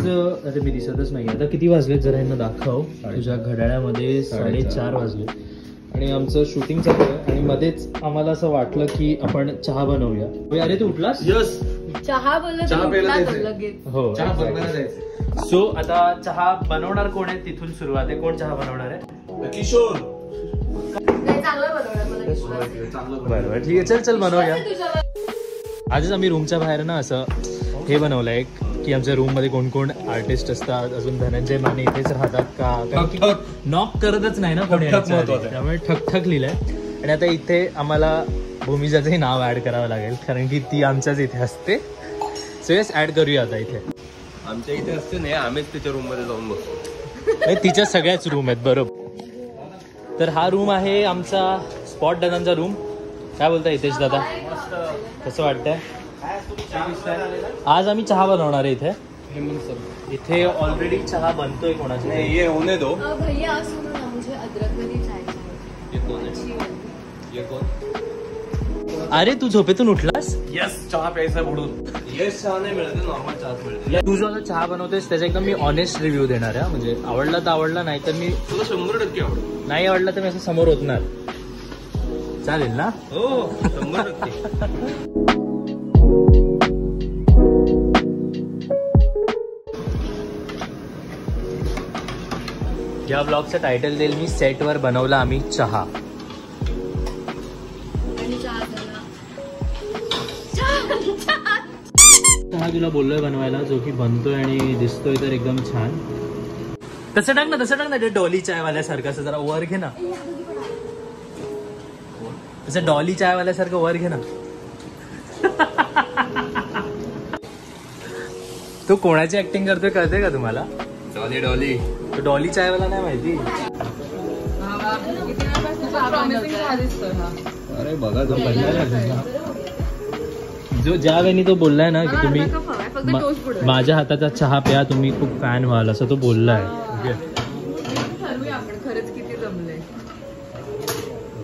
अरे मी दिसतच नाही. आता किती वाजले जरा यांना दाखव. तुझ्या घड्याळामध्ये 4:30 वाजले आणि आमचं शूटिंग चालू आहे आणि मध्येच आम्हाला असं वाटलं की आपण चहा बनवूया. अरे तू उठलास? यस, चहा बोलला हो. सो आता चहा बनवणार कोण आहे तिथून सुरुवात आहे. कोण चहा बनवणार आहे? किशोर. बरोबर ठीक आहे, चल बनवूया. आजच आम्ही रूमच्या बाहेर ना असं हे बनवलं आहे की आमच्या रूम मध्ये कोण कोण आर्टिस्ट असतात. अजून धनंजय माने इथेच राहतात का, कारण की नॉक करतच नाही ना कोणी, त्यामुळे ठकठक लिहिलंय. आणि आता इथे आम्हाला भूमिजाचंही नाव ऍड करावं लागेल कारण की ती आमच्याच इथे असते. सो येस, ऍड करूया आता. इथे आमच्या इथे असते नाही, आम्हीच तिच्या रूम मध्ये जाऊन बसतो. तिच्या सगळ्याच रूम आहेत. बरोबर. तर हा रूम आहे आमचा स्पॉट दादांचा रूम. काय बोलता हितेश दादा, कसं वाटतंय? आज आम्ही चहा बनवणार आहे इथे. इथे ऑलरेडी चहा बनतोय कोणाचा. ये होने दो. भैया सुनो ना, मुझे अदरक वाली चाय चाहिए. अरे तू झोपेतून उठलास? यस, चहा प्यायचा म्हणून. यस, चहा नाही मिळते, नॉर्मल चहा मिळते. तू जो आता चहा बनवतोयस त्याचा एकदम मी ऑनेस्ट रिव्ह्यू देणार आहे. म्हणजे आवडला तर आवडला, नाही तर मी तुला 100% आवडत. नाही आवडला तर मी असं समोर होतणार. चालेल ना? हो, 100%. या ब्लॉगचं टायटल देईल मी सेटवर बनवला आम्ही चहा. चहा तुला बोललोय बनवायला, जो की बनतोय आणि दिसतोय तर एकदम छान. तसं टाक ना ते डॉली चायवाल्यासारखं. असं जरा वर घे ना, तसं डॉली चायवाल्यासारखं वर घे ना. तो कोणाची ऍक्टिंग करतोय कळते का तुम्हाला? डॉली. तो डॉली चायवाला नाही माहिती. अरे बघा, जो ज्या वेळी तो बोललाय ना की तुम्ही माझ्या हाताचा चहा प्या, तुम्ही खूप फॅन व्हाल, असं तो बोललाय. खरंच किती जमलंय.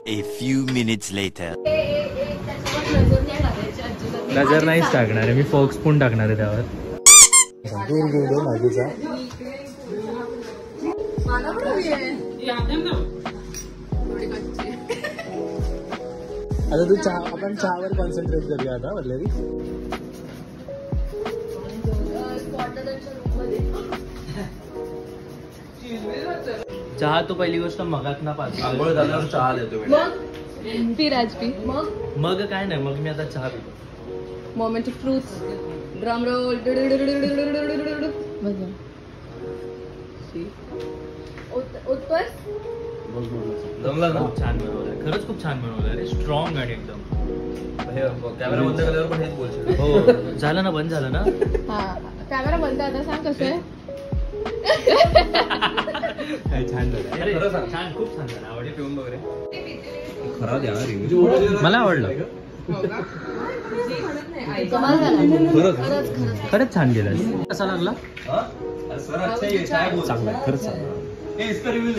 A few minutes later. नजर नाहीच टाकणार आहे मी, फोक स्पून टाकणार आहे त्यावर. आता तू चहा, आपण चहावर कॉन्सन्ट्रेट करूया आता. वल्लरी चहा तो पहिली गोष्ट मगात ना पाच आंघोळ झाल्यावर चहा देतो. मग काय नाही, मग मी आता चहा पितो. Moment of fruits, drum roll. जमला ना? खूप छान बनवलंय, खरंच खूप छान बनवलंय रे. स्ट्रॉंग आणि एकदम. कॅमेरा बंद केल्यावर पण हेच बोलशील. हो, झालं ना, बंद झालं ना. हा, कॅमेरा बंद. आता सांग कसं आहे. छान झालं. अरे खरं सांग. छान, खूप छान झालं. आवडे पिऊन बघ रे. खरा द्या, मला आवडलं. खरंच छान गेलं. कसा लागला? सर अच्छा, ये चाय बोल. चांगला, खरंच चांगला. इसका रिव्ह्यू